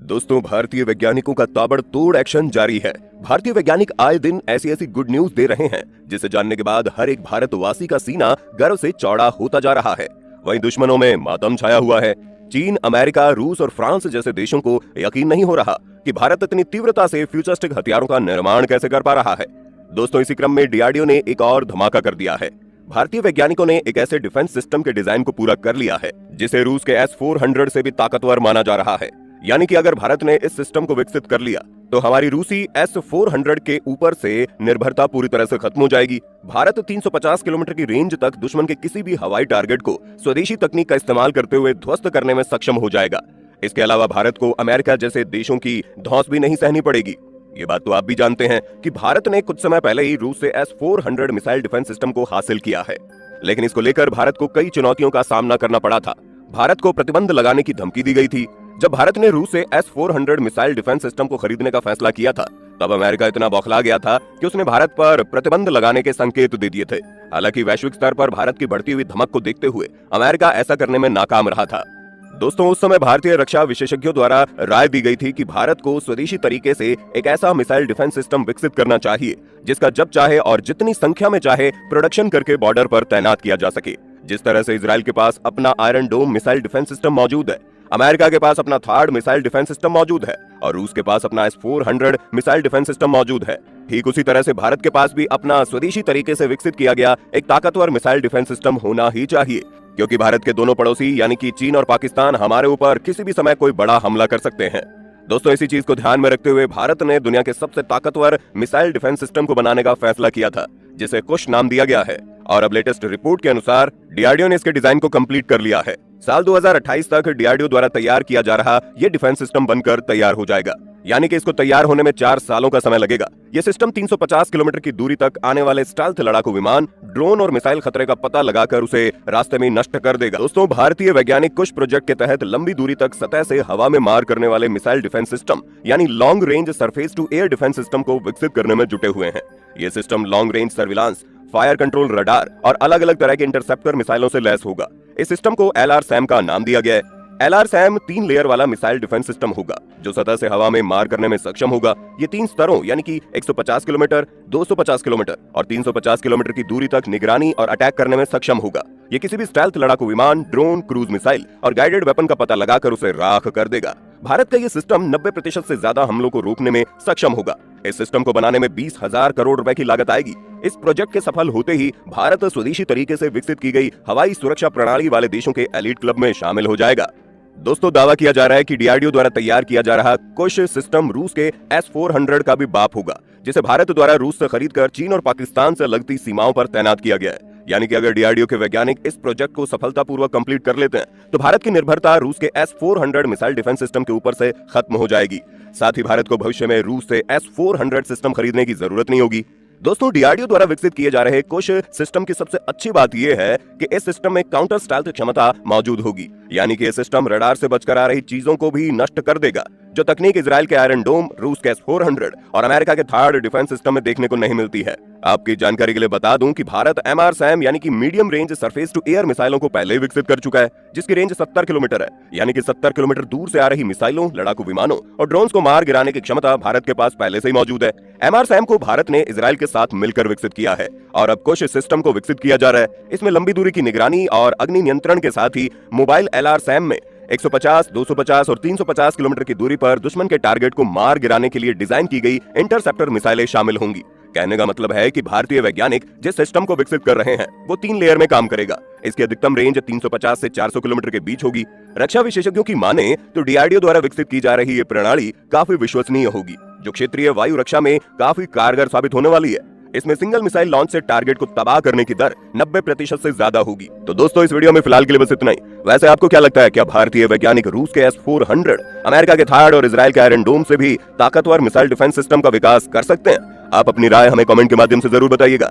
दोस्तों, भारतीय वैज्ञानिकों का ताबड़तोड़ एक्शन जारी है। भारतीय वैज्ञानिक आए दिन ऐसी ऐसी गुड न्यूज दे रहे हैं जिसे जानने के बाद हर एक भारतवासी का सीना गर्व से चौड़ा होता जा रहा है। वहीं दुश्मनों में मातम छाया हुआ है। चीन, अमेरिका, रूस और फ्रांस जैसे देशों को यकीन नहीं हो रहा कि भारत इतनी तीव्रता से फ्यूचरिस्टिक हथियारों का निर्माण कैसे कर पा रहा है। दोस्तों, इसी क्रम में डीआरडीओ ने एक और धमाका कर दिया है। भारतीय वैज्ञानिकों ने एक ऐसे डिफेंस सिस्टम के डिजाइन को पूरा कर लिया है जिसे रूस के S-400 से भी ताकतवर माना जा रहा है। यानी कि अगर भारत ने इस सिस्टम को विकसित कर लिया तो हमारी रूसी S-400 के ऊपर से निर्भरता पूरी तरह से खत्म हो जाएगी। भारत 350 किलोमीटर की रेंज तक दुश्मन के किसी भी हवाई टारगेट को स्वदेशी तकनीक का इस्तेमाल करते हुए ध्वस्त करने में सक्षम हो जाएगा। इसके अलावा भारत को अमेरिका जैसे देशों की धौंस भी नहीं सहनी पड़ेगी। ये बात तो आप भी जानते हैं कि भारत ने कुछ समय पहले ही रूस से S-400 मिसाइल डिफेंस सिस्टम को हासिल किया है, लेकिन इसको लेकर भारत को कई चुनौतियों का सामना करना पड़ा था। भारत को प्रतिबंध लगाने की धमकी दी गई थी। जब भारत ने रूस से S-400 मिसाइल डिफेंस सिस्टम को खरीदने का फैसला किया था, तब अमेरिका इतना बौखला गया था कि उसने भारत पर प्रतिबंध लगाने के संकेत दे दिए थे। हालांकि वैश्विक स्तर पर भारत की बढ़ती हुई धमक को देखते हुए अमेरिका ऐसा करने में नाकाम रहा था। दोस्तों, उस समय भारतीय रक्षा विशेषज्ञों द्वारा राय दी गई थी कि भारत को स्वदेशी तरीके से एक ऐसा मिसाइल डिफेंस सिस्टम विकसित करना चाहिए जिसका जब चाहे और जितनी संख्या में चाहे प्रोडक्शन करके बॉर्डर पर तैनात किया जा सके। जिस तरह से इजराइल के पास अपना Iron Dome missile defence system मौजूद है, अमेरिका के पास अपना थार्ड मिसाइल डिफेंस सिस्टम मौजूद है और रूस के पास अपना S-400 मिसाइल डिफेंस सिस्टम मौजूद है, ठीक उसी तरह से भारत के पास भी अपना स्वदेशी तरीके से विकसित किया गया एक ताकतवर मिसाइल डिफेंस सिस्टम होना ही चाहिए। क्योंकि भारत के दोनों पड़ोसी यानी कि चीन और पाकिस्तान हमारे ऊपर किसी भी समय कोई बड़ा हमला कर सकते हैं। दोस्तों, इसी चीज को ध्यान में रखते हुए भारत ने दुनिया के सबसे ताकतवर मिसाइल डिफेंस सिस्टम को बनाने का फैसला किया था, जिसे कुश नाम दिया गया है। और अब लेटेस्ट रिपोर्ट के अनुसार डीआरडीओ ने इसके डिजाइन को कंप्लीट कर लिया है। साल 2028 तक डीआरडीओ द्वारा तैयार किया जा रहा ये डिफेंस सिस्टम बनकर तैयार हो जाएगा। यानी कि इसको तैयार होने में 4 सालों का समय लगेगा। ये सिस्टम 350 किलोमीटर की दूरी तक आने वाले स्टेल्थ लड़ाकू विमान, ड्रोन और मिसाइल खतरे का पता लगाकर उसे रास्ते में नष्ट कर देगा। दोस्तों, भारतीय वैज्ञानिक कुश प्रोजेक्ट के तहत लंबी दूरी तक सतह से हवा में मार करने वाले मिसाइल डिफेंस सिस्टम यानी long range surface to air defence system को विकसित करने में जुटे हुए हैं। ये system long range surveillance, fire control radar और अलग अलग तरह के इंटरसेप्टर मिसाइलों से लैस होगा। इस सिस्टम को LRSAM का नाम दिया गया है। LRSAM 3 लेयर वाला मिसाइल डिफेंस सिस्टम होगा जो सतह से हवा में मार करने में सक्षम होगा। ये 3 स्तरों यानी कि 150 किलोमीटर, 250 किलोमीटर और 350 किलोमीटर की दूरी तक निगरानी और अटैक करने में सक्षम होगा। ये किसी भी स्टेल्थ लड़ाकू विमान, ड्रोन, क्रूज मिसाइल और गाइडेड वेपन का पता लगाकर उसे राख कर देगा। भारत का ये सिस्टम 90% से ज्यादा हमलों को रोकने में सक्षम होगा। इस सिस्टम को बनाने में 20,000 करोड़ रुपए की लागत आएगी। इस प्रोजेक्ट के सफल होते ही भारत स्वदेशी तरीके से विकसित की गई हवाई सुरक्षा प्रणाली वाले देशों के एलीट क्लब में शामिल हो जाएगा। दोस्तों, दावा किया जा रहा है कि डीआरडीओ द्वारा तैयार किया जा रहा कुश सिस्टम रूस के S-400 का भी बाप होगा, जिसे भारत द्वारा रूस से खरीदकर चीन और पाकिस्तान से लगती सीमाओं पर तैनात किया गया है। यानी कि अगर डीआरडीओ के वैज्ञानिक इस प्रोजेक्ट को सफलतापूर्वक कंप्लीट कर लेते हैं तो भारत की निर्भरता रूस के S-400 मिसाइल डिफेंस सिस्टम के ऊपर से खत्म हो जाएगी। साथ ही भारत को भविष्य में रूस से S-400 सिस्टम खरीदने की जरूरत नहीं होगी। दोस्तों, डीआरडीओ द्वारा विकसित किए जा रहे कुश सिस्टम की सबसे अच्छी बात यह है कि इस सिस्टम में काउंटर स्टेल्थ क्षमता मौजूद होगी। यानी कि यह सिस्टम रडार से बचकर आ रही चीजों को भी नष्ट कर देगा, जो तकनीक इजराइल के आयरन डोम, रूस के S-400 और अमेरिका के थार्ड डिफेंस सिस्टम में देखने को नहीं मिलती है। आपकी जानकारी के लिए बता दूं कि भारत MRSAM यानी कि medium range surface to air मिसाइलों को पहले ही विकसित कर चुका है, जिसकी रेंज 70 किलोमीटर है। यानी कि 70 किलोमीटर दूर से आ रही मिसाइलों, लड़ाकू विमानों और ड्रोन्स को मार गिराने की क्षमता भारत के पास पहले से ही मौजूद है। MRSAM को भारत ने इजराइल के साथ मिलकर विकसित किया है और अब कुश सिस्टम को विकसित किया जा रहा है। इसमें लंबी दूरी की निगरानी और अग्नि नियंत्रण के साथ ही मोबाइल LRSAM में 150, 250 और 350 किलोमीटर की दूरी पर दुश्मन के टारगेट को मार गिराने के लिए डिजाइन की गई इंटरसेप्टर मिसाइलें शामिल होंगी। कहने का मतलब है कि भारतीय वैज्ञानिक जिस सिस्टम को विकसित कर रहे हैं वो 3 लेयर में काम करेगा। इसकी अधिकतम रेंज 350 से 400 किलोमीटर के बीच होगी। रक्षा विशेषज्ञों की माने तो डीआरडीओ द्वारा विकसित की जा रही ये प्रणाली काफी विश्वसनीय होगी, जो क्षेत्रीय वायु रक्षा में काफी कारगर साबित होने वाली है। इसमें सिंगल मिसाइल लॉन्च से टारगेट को तबाह करने की दर 90% से ज्यादा होगी। तो दोस्तों, इस वीडियो में फिलहाल के लिए बस इतना ही। वैसे आपको क्या लगता है, क्या भारतीय वैज्ञानिक रूस के S-400, अमेरिका के थार्ड और इजराइल के आयरन डोम से भी ताकतवर मिसाइल डिफेंस सिस्टम का विकास कर सकते हैं? आप अपनी राय हमें कमेंट के माध्यम से जरूर बताइएगा।